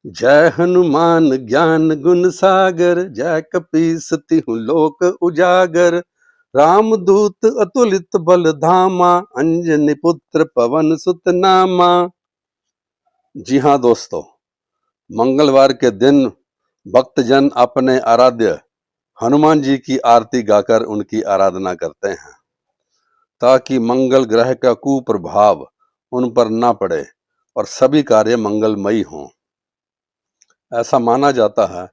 जय हनुमान ज्ञान गुण सागर, जय कपीस तिहुँ लोक उजागर। रामदूत अतुलित बल धामा, अंजनी पुत्र पवन सुत नामा। जी हाँ दोस्तों, मंगलवार के दिन भक्तजन अपने आराध्य हनुमान जी की आरती गाकर उनकी आराधना करते हैं, ताकि मंगल ग्रह का कुप्रभाव उन पर ना पड़े और सभी कार्य मंगलमयी हों। ऐसा माना जाता है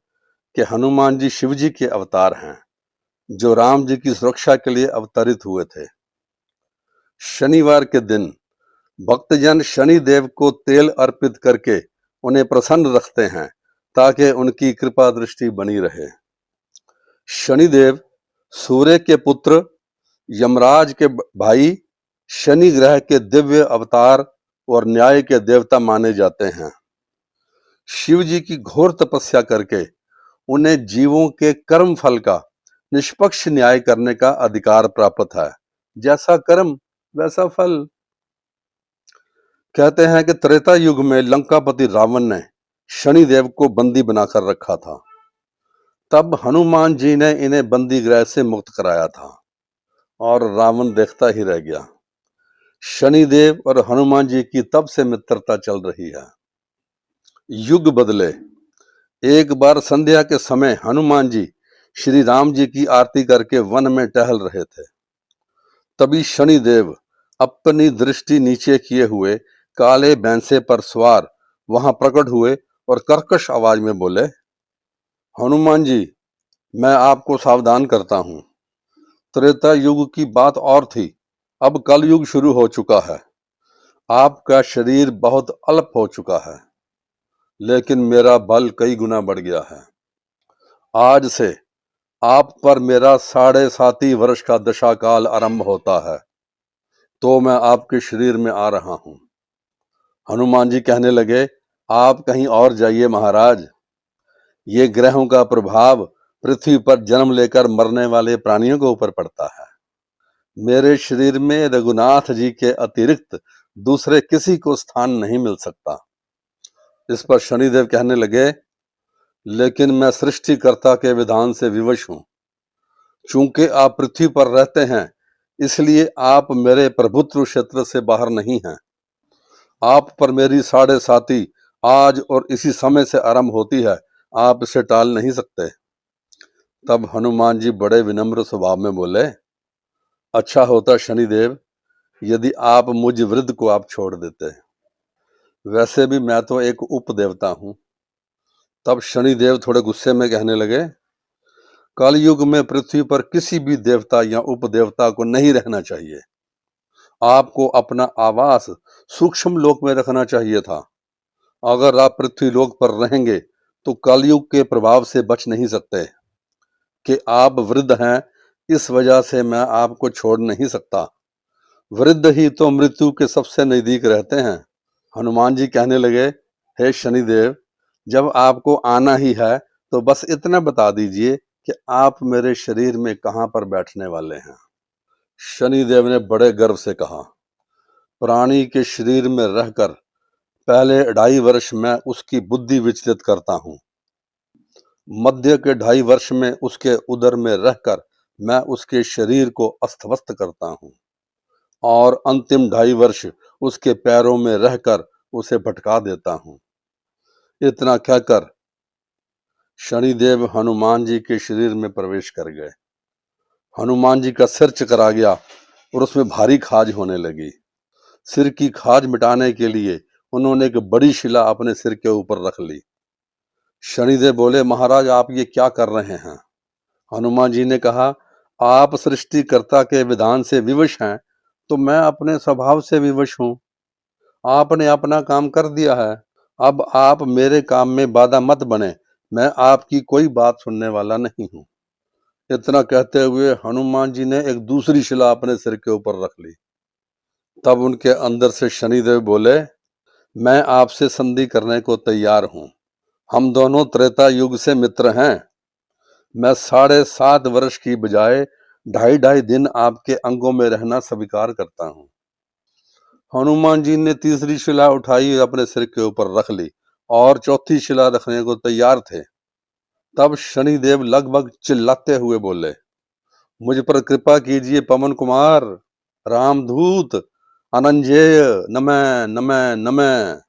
कि हनुमान जी शिव जी के अवतार हैं, जो राम जी की सुरक्षा के लिए अवतरित हुए थे। शनिवार के दिन भक्तजन शनि देव को तेल अर्पित करके उन्हें प्रसन्न रखते हैं, ताकि उनकी कृपा दृष्टि बनी रहे। शनिदेव सूर्य के पुत्र, यमराज के भाई, शनि ग्रह के दिव्य अवतार और न्याय के देवता माने जाते हैं। शिव जी की घोर तपस्या करके उन्हें जीवों के कर्म फल का निष्पक्ष न्याय करने का अधिकार प्राप्त है। जैसा कर्म वैसा फल। कहते हैं कि त्रेता युग में लंकापति रावण ने शनिदेव को बंदी बनाकर रखा था। तब हनुमान जी ने इन्हें बंदी गृह से मुक्त कराया था और रावण देखता ही रह गया। शनिदेव और हनुमान जी की तब से मित्रता चल रही है। युग बदले। एक बार संध्या के समय हनुमान जी श्री राम जी की आरती करके वन में टहल रहे थे। तभी शनिदेव अपनी दृष्टि नीचे किए हुए काले भैंसे पर सवार वहां प्रकट हुए और कर्कश आवाज में बोले, हनुमान जी, मैं आपको सावधान करता हूं। त्रेता युग की बात और थी, अब कल युग शुरू हो चुका है। आपका शरीर बहुत अल्प हो चुका है, लेकिन मेरा बल कई गुना बढ़ गया है। आज से आप पर मेरा 7.5 वर्ष का दशा काल आरंभ होता है, तो मैं आपके शरीर में आ रहा हूं। हनुमान जी कहने लगे, आप कहीं और जाइए महाराज। ये ग्रहों का प्रभाव पृथ्वी पर जन्म लेकर मरने वाले प्राणियों के ऊपर पड़ता है। मेरे शरीर में रघुनाथ जी के अतिरिक्त दूसरे किसी को स्थान नहीं मिल सकता। इस पर शनिदेव कहने लगे, लेकिन मैं सृष्टिकर्ता के विधान से विवश हूं। चूंकि आप पृथ्वी पर रहते हैं, इसलिए आप मेरे प्रभुत्व क्षेत्र से बाहर नहीं हैं। आप पर मेरी 7.5 आज और इसी समय से आरंभ होती है, आप इसे टाल नहीं सकते। तब हनुमान जी बड़े विनम्र स्वभाव में बोले, अच्छा होता शनिदेव यदि आप मुझ वृद्ध को आप छोड़ देते। वैसे भी मैं तो एक उपदेवता हूं। तब शनिदेव थोड़े गुस्से में कहने लगे, कलयुग में पृथ्वी पर किसी भी देवता या उपदेवता को नहीं रहना चाहिए। आपको अपना आवास सूक्ष्म लोक में रखना चाहिए था। अगर आप पृथ्वी लोक पर रहेंगे तो कलयुग के प्रभाव से बच नहीं सकते। कि आप वृद्ध हैं, इस वजह से मैं आपको छोड़ नहीं सकता। वृद्ध ही तो मृत्यु के सबसे नजदीक रहते हैं। हनुमान जी कहने लगे, हे शनिदेव, जब आपको आना ही है तो बस इतना बता दीजिए कि आप मेरे शरीर में कहां पर बैठने वाले हैं। शनिदेव ने बड़े गर्व से कहा, प्राणी के शरीर में रहकर पहले 2.5 वर्ष मैं उसकी बुद्धि विचलित करता हूं। मध्य के 2.5 वर्ष में उसके उदर में रहकर मैं उसके शरीर को अस्त-व्यस्त करता हूं और अंतिम 2.5 वर्ष उसके पैरों में रहकर उसे भटका देता हूं। इतना कहकर शनिदेव हनुमान जी के शरीर में प्रवेश कर गए। हनुमान जी का सिर चकरा गया और उसमें भारी खाज होने लगी। सिर की खाज मिटाने के लिए उन्होंने एक बड़ी शिला अपने सिर के ऊपर रख ली। शनिदेव बोले, महाराज आप ये क्या कर रहे हैं? हनुमान जी ने कहा, आप सृष्टिकर्ता के विधान से विवश हैं, तो मैं अपने स्वभाव से विवश हूं। आपने अपना काम कर दिया है, अब आप मेरे काम में बाधा मत बने। मैं आपकी कोई बात सुनने वाला नहीं हूं। इतना कहते हुए हनुमान जी ने एक दूसरी शिला अपने सिर के ऊपर रख ली। तब उनके अंदर से शनिदेव बोले, मैं आपसे संधि करने को तैयार हूं। हम दोनों त्रेता युग से मित्र हैं। मैं 7.5 वर्ष की बजाय 2.5 दिन आपके अंगों में रहना स्वीकार करता हूं। हनुमान जी ने तीसरी शिला उठाई, अपने सिर के ऊपर रख ली और चौथी शिला रखने को तैयार थे। तब शनिदेव लगभग चिल्लाते हुए बोले, मुझ पर कृपा कीजिए पवन कुमार, रामदूत, अनंजेय, नमः नमः नमः।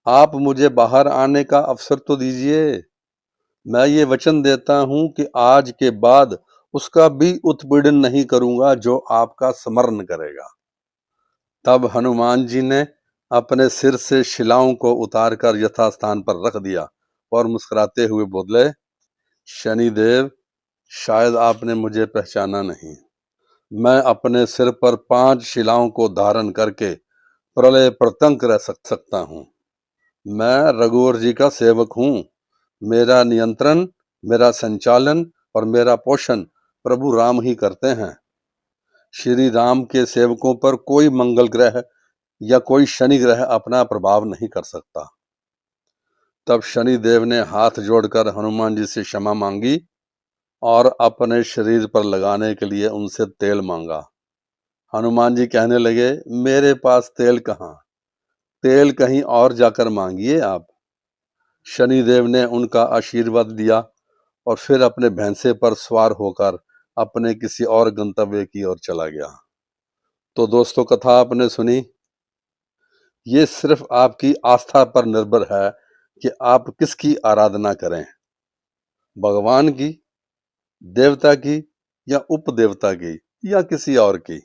आप मुझे बाहर आने का अवसर तो दीजिए। मैं ये वचन देता हूं कि आज के बाद उसका भी उत्पीड़न नहीं करूंगा जो आपका स्मरण करेगा। तब हनुमान जी ने अपने सिर से शिलाओं को उतारकर यथास्थान पर रख दिया और मुस्कुराते हुए बोले, शनिदेव, शायद आपने मुझे पहचाना नहीं। मैं अपने सिर पर 5 शिलाओं को धारण करके प्रलय प्रतंक रह सकता हूँ। मैं रघुवर जी का सेवक हूँ। मेरा नियंत्रण, मेरा संचालन और मेरा पोषण प्रभु राम ही करते हैं। श्री राम के सेवकों पर कोई मंगल ग्रह या कोई शनि ग्रह अपना प्रभाव नहीं कर सकता। तब शनि देव ने हाथ जोड़कर हनुमान जी से क्षमा मांगी और अपने शरीर पर लगाने के लिए उनसे तेल मांगा। हनुमान जी कहने लगे, मेरे पास तेल कहाँ, तेल कहीं और जाकर मांगिए आप। शनिदेव ने उनका आशीर्वाद दिया और फिर अपने भैंसे पर सवार होकर अपने किसी और गंतव्य की ओर चला गया। तो दोस्तों, कथा आपने सुनी। ये सिर्फ आपकी आस्था पर निर्भर है कि आप किसकी आराधना करें, भगवान की, देवता की या उपदेवता की या किसी और की।